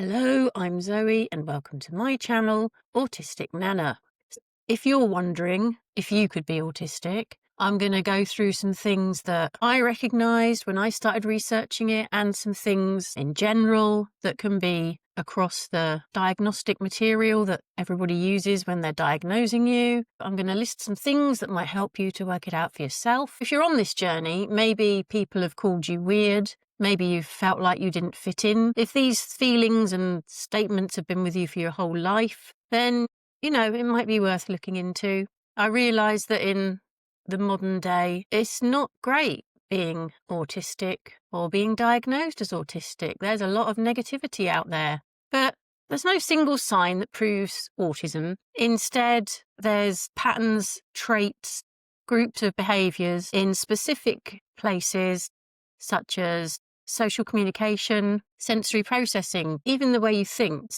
Hello, I'm Zoe and welcome to my channel, Autistic Nana. If you're wondering if you could be autistic, I'm going to go through some things that I recognised when I started researching it and some things in general that can be across the diagnostic material that everybody uses when they're diagnosing you. I'm going to list some things that might help you to work it out for yourself. If you're on this journey, maybe people have called you weird. Maybe you've felt like you didn't fit in. If these feelings and statements have been with you for your whole life, then, it might be worth looking into. I realise that in the modern day, it's not great being autistic or being diagnosed as autistic. There's a lot of negativity out there, but there's no single sign that proves autism. Instead, there's patterns, traits, groups of behaviours in specific places, such as social communication, sensory processing, even the way you think.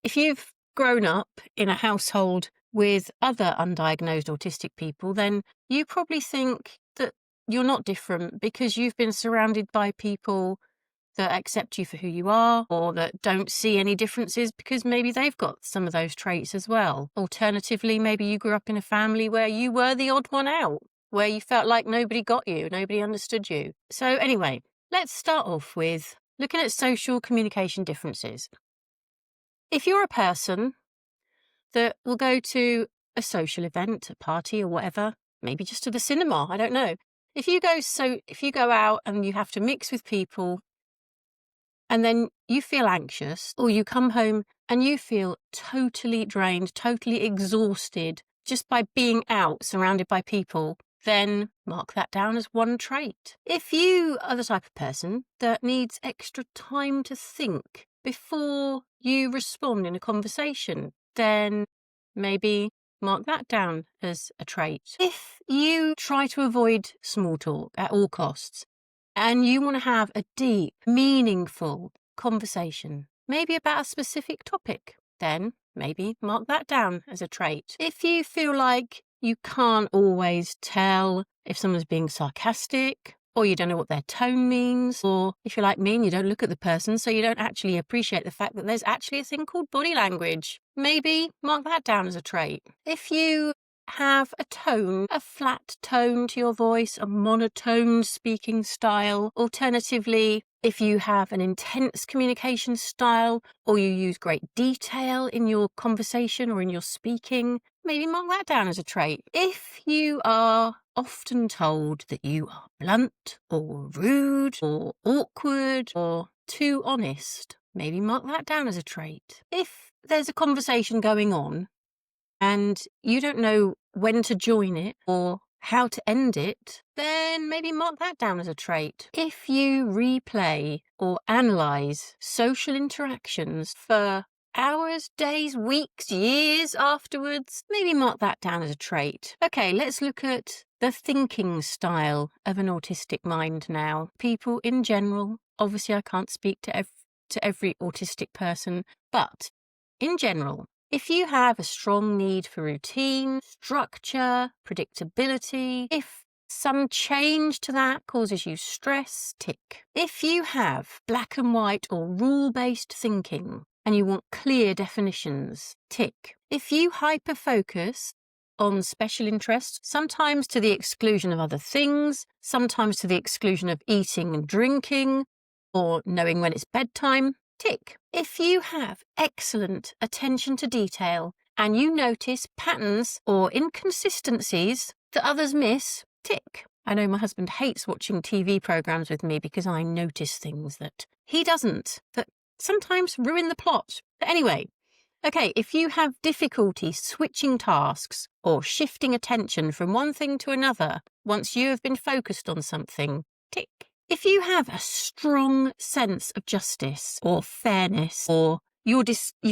If you've grown up in a household with other undiagnosed autistic people, then you probably think that you're not different because you've been surrounded by people that accept you for who you are or that don't see any differences because maybe they've got some of those traits as well. Alternatively, maybe you grew up in a family where you were the odd one out, where you felt like nobody got you, nobody understood you. So anyway, let's start off with looking at social communication differences. If you're a person that will go to a social event, a party or whatever, maybe just to the cinema, I don't know. If you go out and you have to mix with people and then you feel anxious, or you come home and you feel totally drained, totally exhausted just by being out surrounded by people, then mark that down as one trait. If you are the type of person that needs extra time to think before you respond in a conversation, then maybe mark that down as a trait. If you try to avoid small talk at all costs and you want to have a deep, meaningful conversation, maybe about a specific topic, then maybe mark that down as a trait. If you feel like you can't always tell if someone's being sarcastic, or you don't know what their tone means, or if you're like me and you don't look at the person, so you don't actually appreciate the fact that there's actually a thing called body language, maybe mark that down as a trait. If you have a flat tone to your voice, a monotone speaking style, alternatively, if you have an intense communication style, or you use great detail in your conversation or in your speaking, maybe mark that down as a trait. If you are often told that you are blunt or rude or awkward or too honest, maybe mark that down as a trait. If there's a conversation going on and you don't know when to join it or how to end it, then maybe mark that down as a trait. If you replay or analyse social interactions for hours, days, weeks, years afterwards, maybe mark that down as a trait. Okay, let's look at the thinking style of an autistic mind now. People in general, obviously I can't speak to every autistic person, but in general, if you have a strong need for routine, structure, predictability, if some change to that causes you stress, tick. If you have black and white or rule-based thinking and you want clear definitions, tick. If you hyper-focus on special interests, sometimes to the exclusion of other things, sometimes to the exclusion of eating and drinking, or knowing when it's bedtime, tick. If you have excellent attention to detail and you notice patterns or inconsistencies that others miss, tick. I know my husband hates watching TV programmes with me because I notice things that he doesn't, that sometimes ruin the plot. But anyway, okay, if you have difficulty switching tasks or shifting attention from one thing to another once you have been focused on something, tick. If you have a strong sense of justice or fairness, or you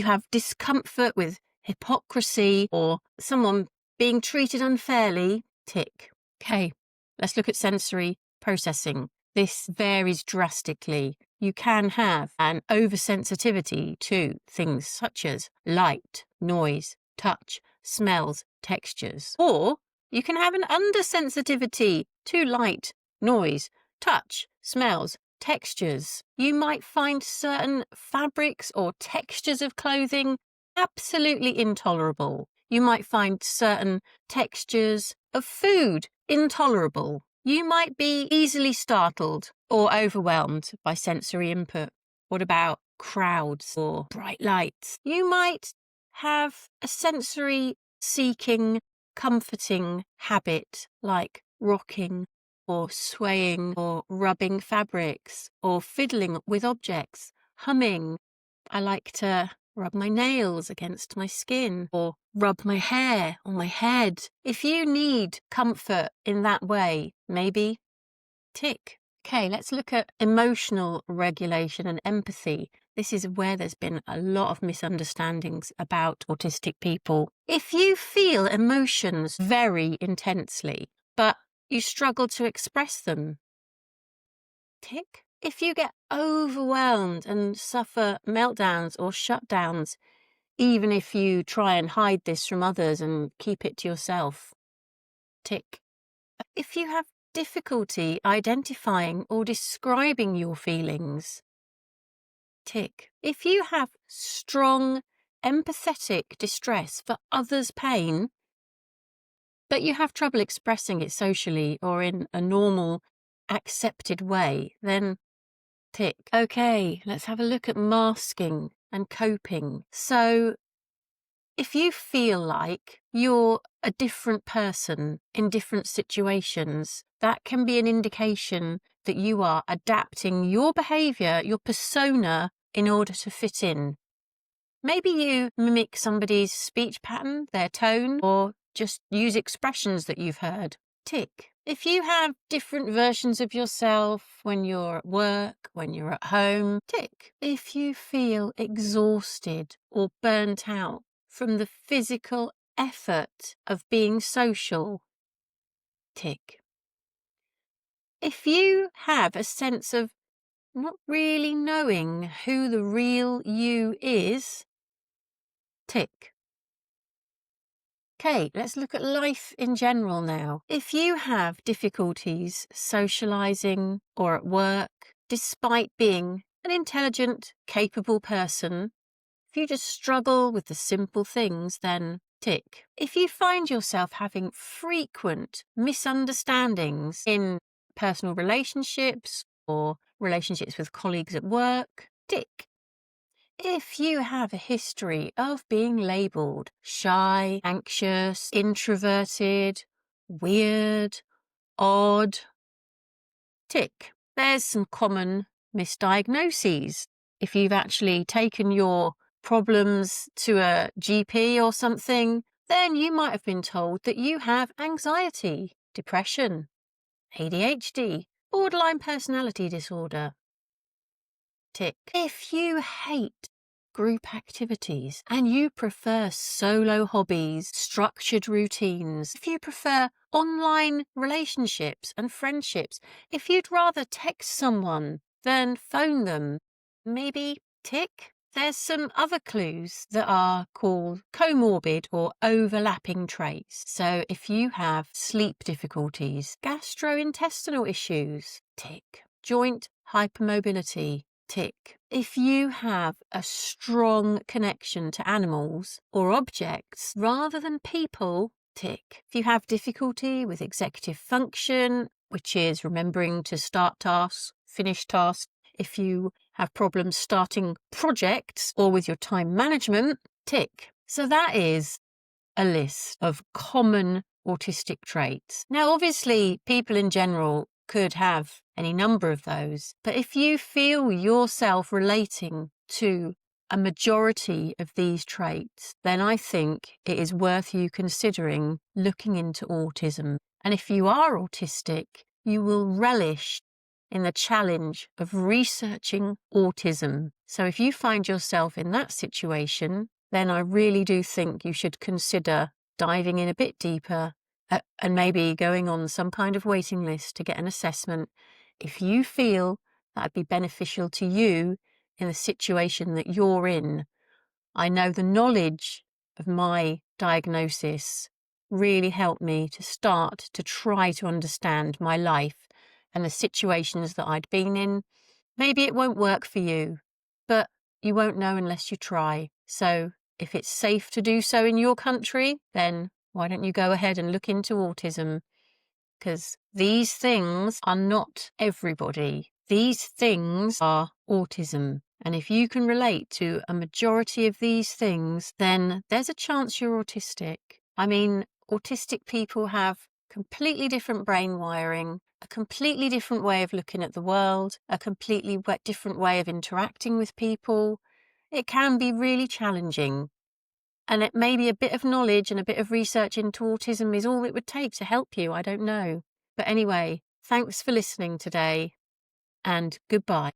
have discomfort with hypocrisy or someone being treated unfairly, tick. Okay, let's look at sensory processing. This varies drastically. You can have an oversensitivity to things such as light, noise, touch, smells, textures. Or you can have an undersensitivity to light, noise, touch, smells, textures. You might find certain fabrics or textures of clothing absolutely intolerable. You might find certain textures of food intolerable. You might be easily startled or overwhelmed by sensory input. What about crowds or bright lights? You might have a sensory seeking, comforting habit like rocking or swaying or rubbing fabrics or fiddling with objects, humming. I like to rub my nails against my skin or rub my hair on my head. If you need comfort in that way, maybe tick. Okay, let's look at emotional regulation and empathy. This is where there's been a lot of misunderstandings about autistic people. If you feel emotions very intensely, but you struggle to express them, tick. If you get overwhelmed and suffer meltdowns or shutdowns, even if you try and hide this from others and keep it to yourself, tick. If you have difficulty identifying or describing your feelings, tick. If you have strong, empathetic distress for others' pain, but you have trouble expressing it socially or in a normal, accepted way, then tick. Okay, let's have a look at masking and coping. So, if you feel like you're a different person in different situations, that can be an indication that you are adapting your behaviour, your persona, in order to fit in. Maybe you mimic somebody's speech pattern, their tone, or just use expressions that you've heard. Tick. If you have different versions of yourself when you're at work, when you're at home, tick. If you feel exhausted or burnt out from the physical effort of being social, tick. If you have a sense of not really knowing who the real you is, tick. Okay, let's look at life in general now. If you have difficulties socialising or at work, despite being an intelligent, capable person, if you just struggle with the simple things, then tick. If you find yourself having frequent misunderstandings in personal relationships or relationships with colleagues at work, tick. If you have a history of being labelled shy, anxious, introverted, weird, odd, tick. There's some common misdiagnoses. If you've actually taken your problems to a GP or something, then you might have been told that you have anxiety, depression, ADHD, borderline personality disorder. Tick. If you hate group activities and you prefer solo hobbies, structured routines, if you prefer online relationships and friendships, if you'd rather text someone than phone them, maybe tick. There's some other clues that are called comorbid or overlapping traits. So if you have sleep difficulties, gastrointestinal issues, tick. Joint hypermobility, tick. If you have a strong connection to animals or objects rather than people, tick. If you have difficulty with executive function, which is remembering to start tasks, finish tasks, if you have problems starting projects or with your time management, tick. So that is a list of common autistic traits. Now, obviously, people in general could have any number of those, but if you feel yourself relating to a majority of these traits, then I think it is worth you considering looking into autism. And if you are autistic, you will relish in the challenge of researching autism. So if you find yourself in that situation, then I really do think you should consider diving in a bit deeper and maybe going on some kind of waiting list to get an assessment if you feel that'd be beneficial to you in the situation that you're in. I know the knowledge of my diagnosis really helped me to start to try to understand my life and the situations that I'd been in Maybe it won't work for you, but you won't know unless you try. So if it's safe to do so in your country, then why don't you go ahead and look into autism? Because these things are not everybody. These things are autism. And if you can relate to a majority of these things, then there's a chance you're autistic. I mean, autistic people have completely different brain wiring, a completely different way of looking at the world, a completely different way of interacting with people. It can be really challenging. And it may be a bit of knowledge and a bit of research into autism is all it would take to help you. I don't know. But anyway, thanks for listening today, and goodbye.